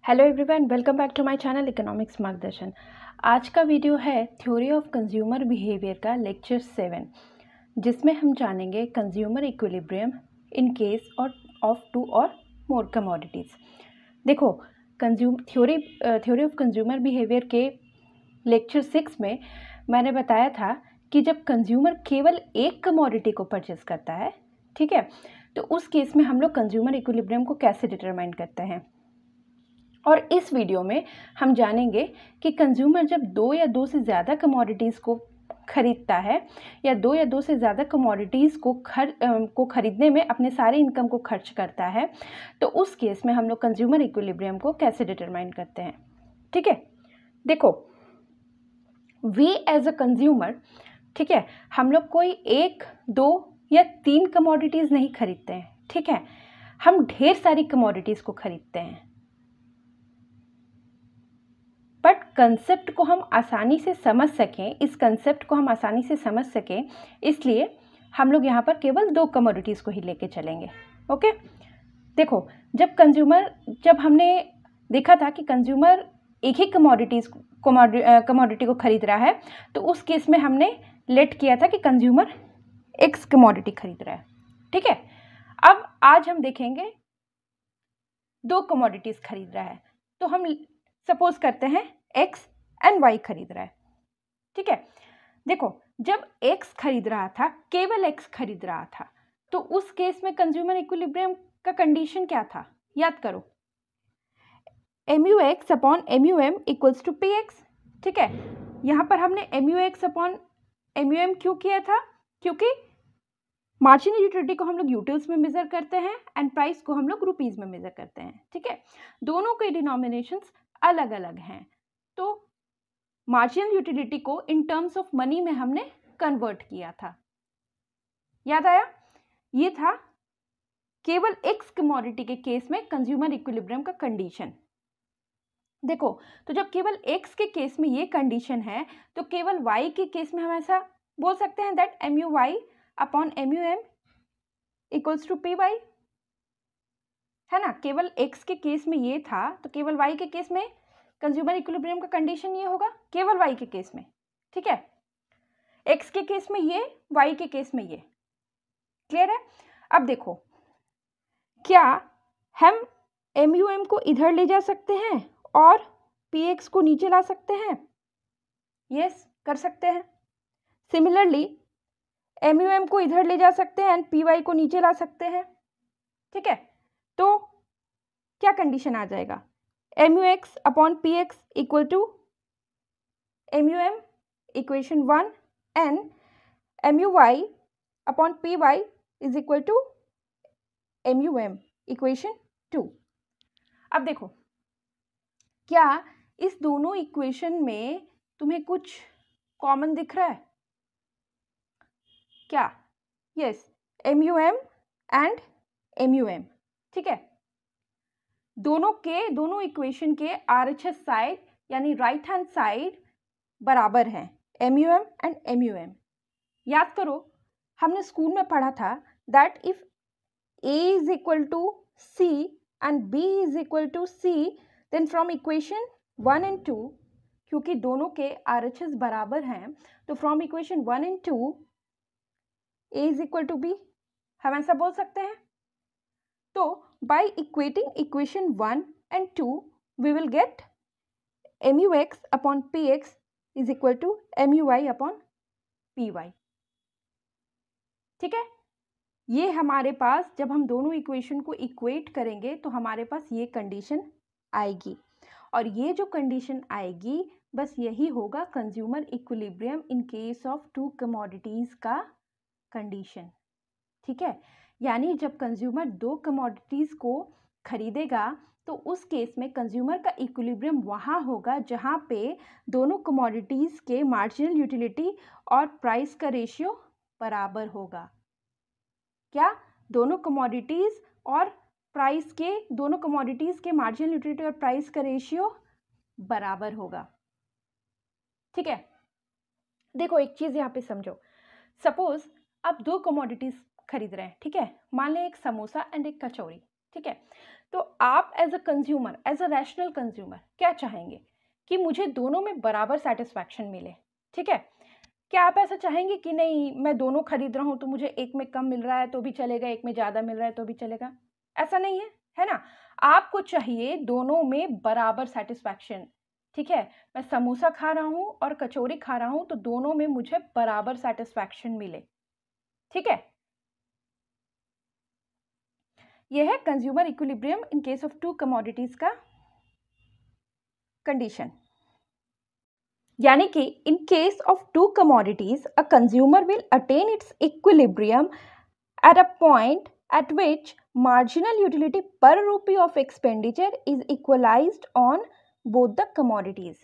Hello everyone, welcome back to my channel economics Margdarshan. आज का video है थ्योरी ऑफ कंज्यूमर बिहेवियर का lecture 7, जिसमें हम जानेंगे consumer equilibrium in case of two और मोर कमोडिटीज़। देखो, थ्योरी ऑफ कंज्यूमर बिहेवियर के लेक्चर 6 में मैंने बताया था कि जब कंज्यूमर केवल एक कमोडिटी को परचेस करता है, ठीक है, तो उस केस में हम लोग कंज्यूमर इक्विलिब्रियम को कैसे डिटरमाइन करते हैं। और इस वीडियो में हम जानेंगे कि कंज्यूमर जब दो या दो से ज़्यादा कमोडिटीज़ को खरीदता है या दो या दो से ज़्यादा कमोडिटीज़ को खरीदने में अपने सारे इनकम को खर्च करता है, तो उस केस में हम लोग कंज्यूमर इक्विलिब्रियम को कैसे डिटरमाइन करते हैं। ठीक है, देखो, वी एज अ कंज्यूमर, ठीक है, हम लोग कोई एक, दो या तीन कमोडिटीज़ नहीं खरीदते हैं, ठीक है, हम ढेर सारी कमोडिटीज़ को खरीदते हैं। बट कंसेप्ट को हम आसानी से समझ सकें, इसलिए हम लोग यहाँ पर केवल दो कमोडिटीज़ को ही लेके चलेंगे। ओके, देखो, जब हमने देखा था कि कंज्यूमर एक ही कमोडिटी को खरीद रहा है, तो उस केस में हमने लेट किया था कि कंज्यूमर एक्स कमोडिटी खरीद रहा है। ठीक है, अब आज हम देखेंगे दो कमोडिटीज़ खरीद रहा है, तो हम सपोज करते हैं x एंड y खरीद रहा है। ठीक है, देखो, जब x खरीद रहा था, केवल x खरीद रहा था, तो उस केस में कंज्यूमर इक्विलिब्रियम का कंडीशन क्या था, याद करो, MUX upon MUM equals to PX। ठीक है, यहाँ पर हमने MUX अपॉन MUM क्यों किया था? क्योंकि मार्जिनल यूटिलिटी को हम लोग यूटिल्स में मेजर करते हैं एंड प्राइस को हम लोग रुपीज़ में मेजर करते हैं। ठीक है, दोनों के डिनोमिनेशंस अलग अलग हैं, तो मार्जिनल यूटिलिटी को इन टर्म्स ऑफ मनी में हमने कन्वर्ट किया था। याद आया? ये था केवल एक्स कमोडिटी के केस में कंज्यूमर इक्विलिब्रियम का कंडीशन। देखो, तो जब केवल एक्स के केस में ये कंडीशन है, तो केवल वाई के केस में हम ऐसा बोल सकते हैं that MUY upon MUM equals to PY, है ना। केवल x के केस में ये था, तो केवल y के केस में कंज्यूमर इक्विलिब्रियम का कंडीशन ये होगा, केवल y के केस में। ठीक है, x के केस में ये, y के केस में ये। क्लियर है? अब देखो, क्या हम MUM को इधर ले जा सकते हैं और PX को नीचे ला सकते हैं? यस, कर सकते हैं। सिमिलरली MUM को इधर ले जा सकते हैं एंड PY को नीचे ला सकते हैं। ठीक है, तो क्या कंडीशन आ जाएगा? MUX upon PX equal to MUM equation 1 and MUY upon PY is equal to MUM equation 2। अब देखो, क्या इस दोनों इक्वेशन में तुम्हें कुछ कॉमन दिख रहा है? क्या? Yes, MUM and MUM। ठीक है, दोनों इक्वेशन के RHS साइड यानी राइट हैंड साइड बराबर हैं, MUM एंड MUM। याद करो, हमने स्कूल में पढ़ा था that if A is equal to C and B is equal to C, then from equation 1 and 2, क्योंकि दोनों के RHS बराबर हैं, तो from equation 1 and 2 A is equal to B, हम ऐसा बोल सकते हैं। तो by equating equation 1 and 2, we will get MUX upon PX is equal to MUY upon PY। ठीक है, ये हमारे पास, जब हम दोनों इक्वेशन को इक्वेट करेंगे तो हमारे पास ये कंडीशन आएगी, और ये जो कंडीशन आएगी, बस यही होगा consumer equilibrium in case of two commodities का कंडीशन। ठीक है, यानी जब कंज्यूमर दो कमोडिटीज़ को खरीदेगा, तो उस केस में कंज्यूमर का इक्विलिब्रियम वहाँ होगा जहाँ पे दोनों कमोडिटीज़ के मार्जिनल यूटिलिटी और प्राइस का रेशियो बराबर होगा। क्या? दोनों कमोडिटीज़ के मार्जिनल यूटिलिटी और प्राइस का रेशियो बराबर होगा। ठीक है, देखो, एक चीज़ यहाँ पे समझो, सपोज आप दो कमोडिटीज़ खरीद रहे हैं। ठीक है, मान लें एक समोसा एंड एक कचौरी। ठीक है, तो आप as a consumer, as a rational consumer क्या चाहेंगे कि मुझे दोनों में बराबर सेटिस्फैक्शन मिले, ठीक है। क्या आप ऐसा चाहेंगे कि नहीं मैं दोनों खरीद रहा हूँ तो मुझे एक में कम मिल रहा है तो भी चलेगा, एक में ज़्यादा मिल रहा है तो भी चलेगा? ऐसा नहीं है, है ना। आपको चाहिए दोनों में बराबर सेटिस्फैक्शन, ठीक है। मैं समोसा खा रहा हूँ और कचौरी खा रहा हूँ तो दोनों में मुझे बराबर सेटिस्फैक्शन मिले, ठीक है। यह है consumer equilibrium in case of two commodities का कंडीशन। यानी कि इन case of two commodities a consumer will attain it's equilibrium at a point at which marginal utility per rupee of expenditure is equalized on both the commodities.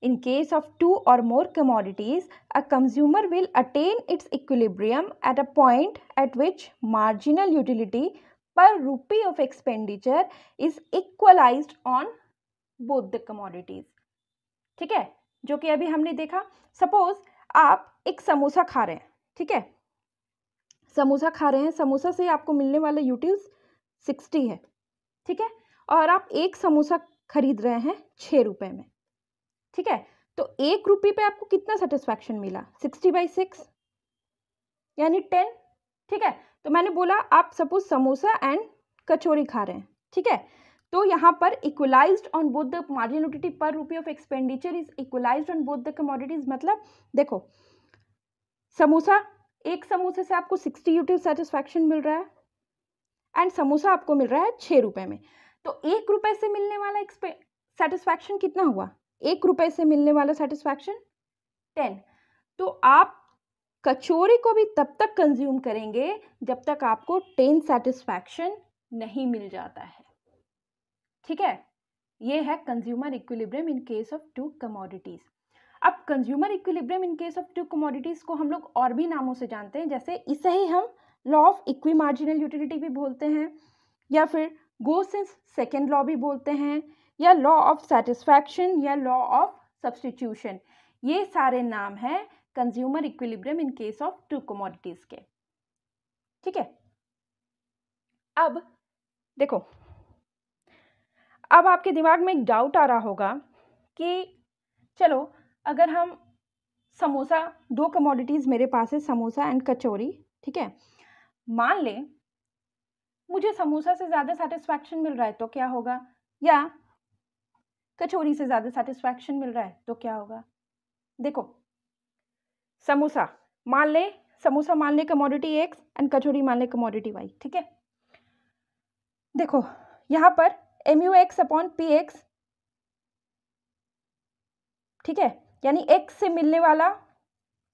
In case of two or more commodities, a consumer will attain its equilibrium at a point at which marginal utility per rupee of expenditure is equalized on both the commodities. ठीक है, जो कि अभी हमने देखा। Suppose आप एक समोसा खा रहे हैं, ठीक है, समोसा खा रहे हैं, समोसा से आपको मिलने वाला यूटिल्स 60 है, ठीक है, और आप एक समोसा खरीद रहे हैं 6 रुपए में, ठीक है। तो 1 रुपये पे आपको कितना सेटिस्फैक्शन मिला? 60/6 यानी 10, ठीक है। तो मैंने बोला आप सपोज समोसा एंड कचौरी खा रहे हैं, ठीक है। तो यहाँ पर equalised on both the marginal utility पर रुपये of expenditure is equalised on both the commodities. मतलब देखो, समोसा, एक समोसे से आपको 60 यूटिल सेटिस्फैक्शन मिल रहा है एंड समोसा आपको मिल रहा है 6 रुपए में। तो 1 रुपए से मिलने वाला सेटिस्फैक्शन कितना हुआ? 1 रुपए से मिलने वाला सेटिस्फैक्शन 10। तो आप कचौरी को भी तब तक कंज्यूम करेंगे जब तक आपको 10 सेटिस्फैक्शन नहीं मिल जाता है, ठीक है। ये है consumer equilibrium in case of two commodities. अब consumer equilibrium in case of two commodities को हम लोग और भी नामों से जानते हैं, जैसे इसे ही हम law of equi marginal utility भी बोलते हैं, या फिर गोसेंस सेकेंड लॉ भी बोलते हैं, या लॉ ऑफ सेटिस्फैक्शन, या लॉ ऑफ सब्स्टिट्यूशन। ये सारे नाम हैं consumer equilibrium in case of two commodities के, ठीक है। अब देखो, अब आपके दिमाग में एक डाउट आ रहा होगा कि चलो अगर हम समोसा, 2 कमोडिटीज़ मेरे पास है, समोसा एंड कचौरी, ठीक है। मान लें मुझे समोसा से ज़्यादा सेटिस्फैक्शन मिल रहा है तो क्या होगा, या कचौरी से ज़्यादा सेटिस्फैक्शन मिल रहा है तो क्या होगा? देखो, समोसा मान लें कमोडिटी X एंड कचौरी मान लें कमोडिटी Y, ठीक है। देखो यहाँ पर MUX/PX, ठीक है, यानी X से मिलने वाला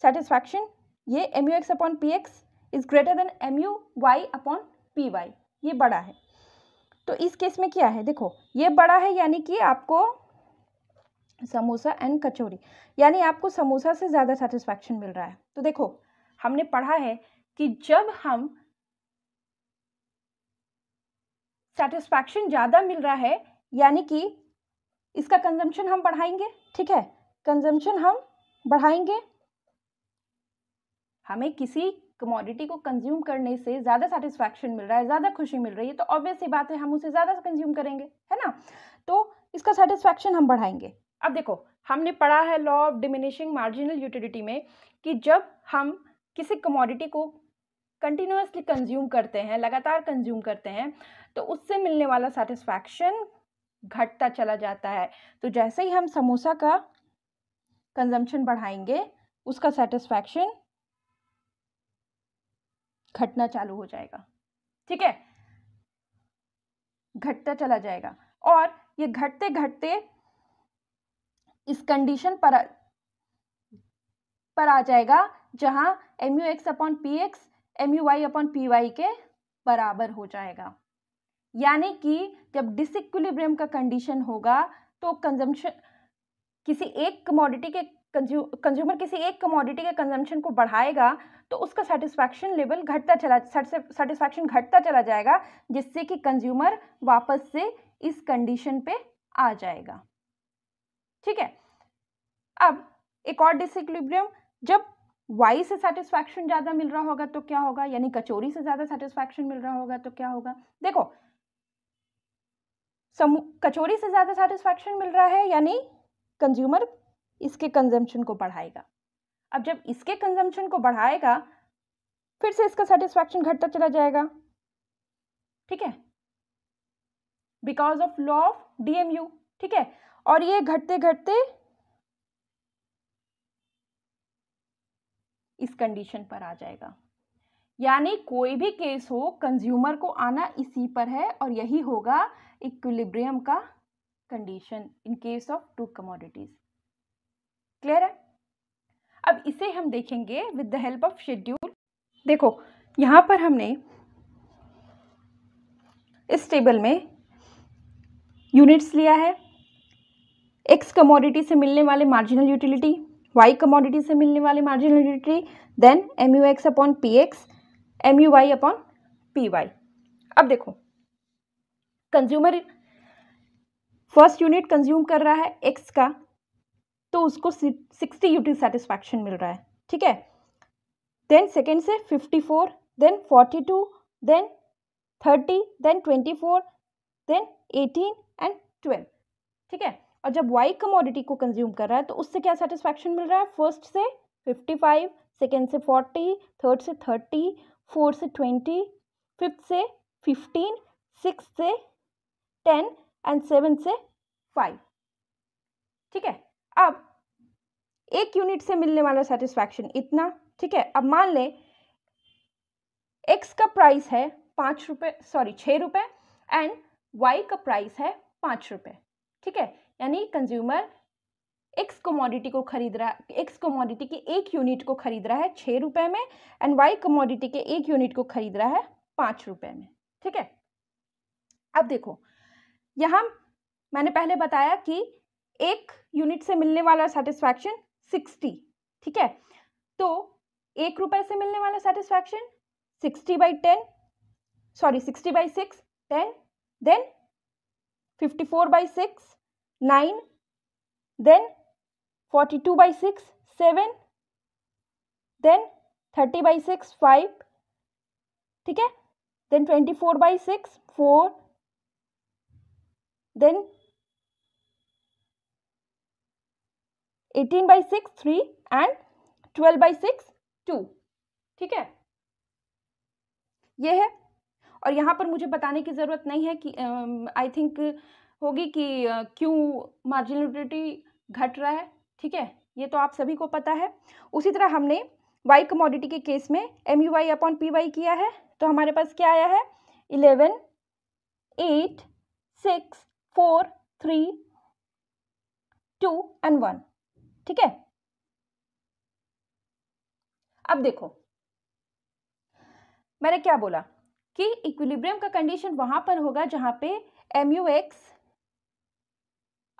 सेटिस्फैक्शन, ये MUX/PX is greater than MUY/PY, ये बड़ा है। तो इस केस में क्या है, देखो ये बड़ा है, यानी कि आपको समोसा एंड कचौरी, यानी आपको समोसा से ज़्यादा सेटिस्फैक्शन मिल रहा है। तो देखो हमने पढ़ा है कि जब हम सेटिस्फैक्शन ज़्यादा मिल रहा है यानी कि इसका कंजम्पशन हम बढ़ाएंगे, ठीक है, कंजम्पशन हम बढ़ाएंगे। हमें किसी कमोडिटी को कंज्यूम करने से ज़्यादा सेटिस्फैक्शन मिल रहा है, ज़्यादा खुशी मिल रही है, तो ऑब्वियस सी बात है हम उसे ज़्यादा कंज्यूम करेंगे, है ना। तो इसका सेटिस्फैक्शन हम बढ़ाएंगे। अब देखो हमने पढ़ा है law of diminishing marginal utility में कि जब हम किसी कमोडिटी को कंटिन्यूअसली कंज्यूम करते हैं, लगातार कंज्यूम करते हैं, तो उससे मिलने वाला सेटिस्फैक्शन घटता चला जाता है। तो जैसे ही हम समोसा का कंजम्पशन बढ़ाएंगे उसका सेटिस्फैक्शन घटना चालू हो जाएगा, ठीक है, घटता चला जाएगा। और ये घटते घटते इस कंडीशन पर आ जाएगा जहां MUX/PX MUY/PY के बराबर हो जाएगा। यानी कि जब डिसइक्विलिब्रियम का कंडीशन होगा तो कंजम्पशन किसी एक कमोडिटी के कंज्यूमर किसी एक कमोडिटी के कंजम्पशन को बढ़ाएगा तो उसका सेटिस्फैक्शन लेवल सेटिस्फैक्शन घटता चला जाएगा, जिससे कि कंज्यूमर वापस से इस कंडीशन पे आ जाएगा, ठीक है। अब एक और डिसइक्विलिब्रियम, जब Y से सेटिस्फैक्शन ज़्यादा मिल रहा होगा तो क्या होगा, यानी कचौरी से ज़्यादा सेटिस्फैक्शन मिल रहा होगा तो क्या होगा। देखो कचौरी से ज़्यादा सेटिस्फैक्शन मिल रहा है, यानी कंज्यूमर इसके कंजम्पशन को बढ़ाएगा। अब जब इसके कंजम्पशन को बढ़ाएगा फिर से इसका सेटिस्फैक्शन घटता चला जाएगा, ठीक है, because of law of DMU, ठीक है। और ये घटते घटते इस कंडीशन पर आ जाएगा, यानी कोई भी केस हो कंज्यूमर को आना इसी पर है, और यही होगा इक्विलिब्रियम का condition in case of two commodities. Clear है? अब इसे हम देखेंगे with the help of schedule. देखो यहां पर हमने इस टेबल में यूनिट्स लिया है, एक्स कमोडिटी से मिलने वाले मार्जिनल यूटिलिटी, वाई कमोडिटी से मिलने वाले marginal utility, then MUX upon PX, MUY upon PY। अब देखो कंज्यूमर फर्स्ट यूनिट कंज्यूम कर रहा है एक्स का, तो उसको 60 यूटिल सेटिस्फैक्शन मिल रहा है, ठीक है। देन सेकेंड से 54, then 42, then 30, then 24, then 18 and 12, ठीक है। और जब वाई कमोडिटी को कंज्यूम कर रहा है तो उससे क्या सेटिस्फैक्शन मिल रहा है, फर्स्ट से 55, सेकेंड से 40, थर्ड से 30, फोर्थ से 20, फिफ्थ से 15, सिक्स से 10 एंड 7 से 5, ठीक है। अब एक यूनिट से मिलने वाला सेटिस्फैक्शन इतना, ठीक है। अब मान लें एक्स का प्राइस है 6 रुपए एंड वाई का प्राइस है 5 रुपए, ठीक है। यानी कंज्यूमर एक्स कमोडिटी को खरीद रहा है, एक्स कमोडिटी के एक यूनिट को खरीद रहा है 6 रुपए में, एंड वाई कमोडिटी के एक यूनिट को खरीद रहा है 5 रुपए में, ठीक है। अब देखो यहां मैंने पहले बताया कि एक यूनिट से मिलने वाला सेटिस्फैक्शन 60, ठीक है। तो 1 रुपए से मिलने वाला सेटिस्फैक्शन 60/6 10, देन 54/6 9, देन 42/6 7, देन 30/6 5, ठीक है, देन 24/6 4, देन 18/6 3 एंड 12/6 2, ठीक है। ये है, और यहाँ पर मुझे बताने की ज़रूरत नहीं है कि आई थिंक होगी कि क्यों मार्जिनल यूटिलिटी घट रहा है, ठीक है, ये तो आप सभी को पता है। उसी तरह हमने वाई कमोडिटी के केस में MUY अपॉन PY किया है, तो हमारे पास क्या आया है 11 8 6 4 3 2 एंड 1, ठीक है। अब देखो मैंने क्या बोला कि इक्विलिब्रियम का कंडीशन वहां पर होगा जहां पे MUX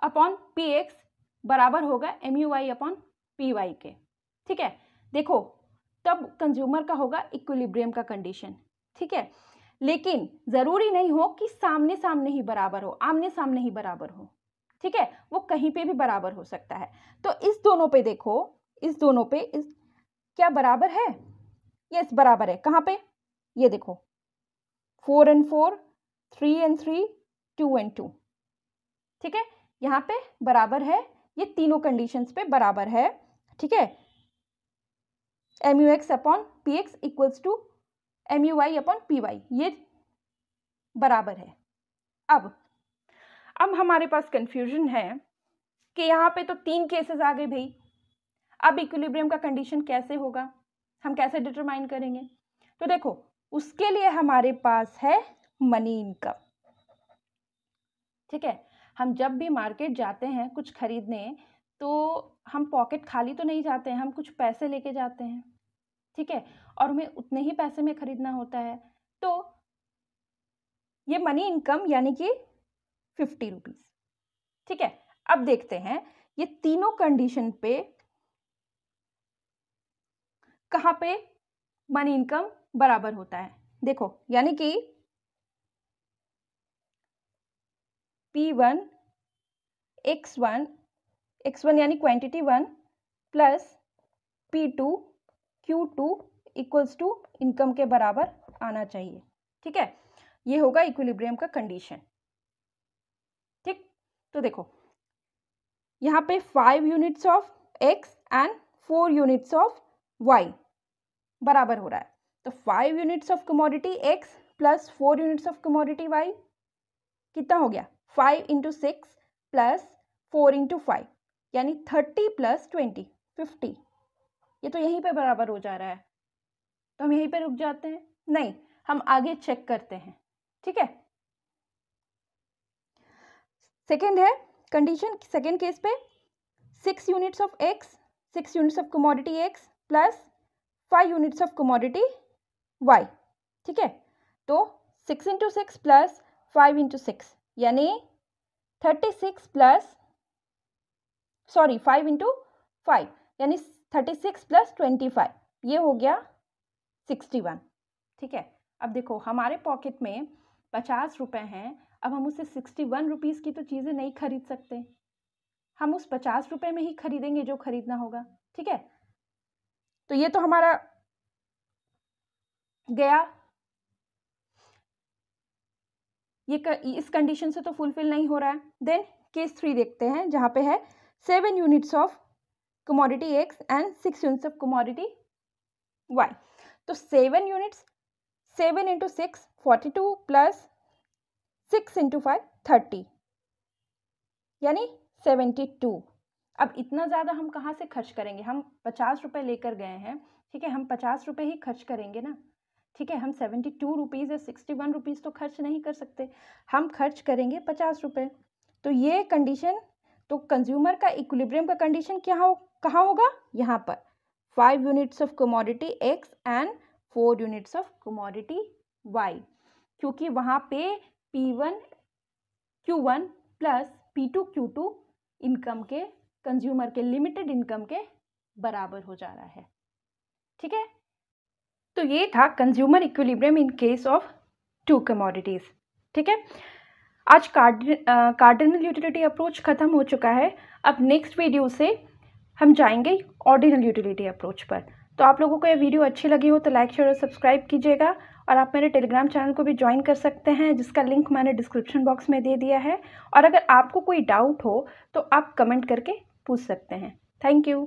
अपॉन PX बराबर होगा MUY अपॉन PY के, ठीक है। देखो तब कंज्यूमर का होगा इक्विलिब्रियम का कंडीशन, ठीक है। लेकिन जरूरी नहीं हो कि सामने सामने ही बराबर हो, आमने सामने ही बराबर हो, ठीक है, वो कहीं पे भी बराबर हो सकता है। तो इस दोनों पे देखो, इस दोनों पे क्या बराबर है, यस बराबर है। कहाँ पे, ये देखो 4 and 4 3 and 3 2 and 2, ठीक है, यहाँ पे बराबर है, ये तीनों कंडीशंस पे बराबर है, ठीक है। MUX upon PX equals to MUY upon PY, ये बराबर है। अब हमारे पास कंफ्यूजन है कि यहाँ पे तो 3 केसेस आ गए भाई, अब इक्विलिब्रियम का कंडीशन कैसे होगा, हम कैसे डिटरमाइन करेंगे। तो देखो उसके लिए हमारे पास है मनी इनकम, ठीक है। हम जब भी मार्केट जाते हैं कुछ खरीदने, तो हम पॉकेट खाली तो नहीं जाते हैं, हम कुछ पैसे लेके जाते हैं, ठीक है, और हमें उतने ही पैसे में खरीदना होता है। तो ये मनी इनकम यानी कि 50 रुपीज, ठीक है। अब देखते हैं ये तीनों कंडीशन पे कहाँ पे मनी इनकम बराबर होता है। देखो यानी कि P1 X1 यानी quantity 1 plus P2 Q2 equals to income के बराबर आना चाहिए, ठीक है। ये होगा इक्विलिब्रियम का कंडीशन। तो देखो यहाँ पे 5 units of X and 4 units of Y बराबर हो रहा है। तो 5 units of commodity X plus 4 units of commodity Y कितना हो गया, 5 इंटू 6 प्लस 4 इंटू 5 यानी 30 प्लस 20 50। ये तो यहीं पे बराबर हो जा रहा है, तो हम यहीं पे रुक जाते हैं? नहीं, हम आगे चेक करते हैं। ठीक है, सेकेंड है कंडीशन, सेकेंड केस पे 6 units of X, 6 units of commodity X plus 5 units of commodity Y. ठीक है, तो 6 इंटू 6 प्लस 5 इंटू 6 यानी 36 प्लस 5 इंटू 5 यानी 36 प्लस 25, ये हो गया 61। ठीक है, अब देखो हमारे पॉकेट में 50 रुपये हैं, अब हम उससे 61 रुपीज़ की तो चीज़ें नहीं खरीद सकते, हम उस 50 रुपये में ही खरीदेंगे जो खरीदना होगा। ठीक है, तो ये तो हमारा गया, ये इस कंडीशन से तो फुलफिल नहीं हो रहा है। देन केस 3 देखते हैं, जहाँ पे है 7 units of commodity X and 6 units of commodity Y. तो 7 यूनिट्स, 7 इंटू 6 42 प्लस 6 इंटू 5 30 यानी 72। अब इतना ज़्यादा हम कहाँ से खर्च करेंगे, हम 50 रुपये लेकर गए हैं। ठीक है, हम 50 रुपये ही खर्च करेंगे ना। ठीक है, हम 72 रुपीज़ या 61 रुपीज़ तो खर्च नहीं कर सकते, हम खर्च करेंगे 50 रुपये। तो ये कंडीशन, तो कंज्यूमर का इक्विलिब्रियम का कंडीशन कहाँ होगा, यहाँ पर 5 units of commodity X and 4 units of commodity Y, क्योंकि वहाँ पे P1 Q1 plus P2 Q2 income के, कंज्यूमर के लिमिटेड इनकम के बराबर हो जा रहा है। ठीक है, तो ये था consumer equilibrium in case of 2 commodities. ठीक है, आज कार्डिनल यूटिलिटी अप्रोच ख़त्म हो चुका है। अब नेक्स्ट वीडियो से हम जाएंगे ऑर्डिनल यूटिलिटी अप्रोच पर। तो आप लोगों को ये वीडियो अच्छी लगी हो तो लाइक शेयर और सब्सक्राइब कीजिएगा, और आप मेरे टेलीग्राम चैनल को भी ज्वाइन कर सकते हैं, जिसका लिंक मैंने डिस्क्रिप्शन बॉक्स में दे दिया है। और अगर आपको कोई डाउट हो तो आप कमेंट करके पूछ सकते हैं। Thank you.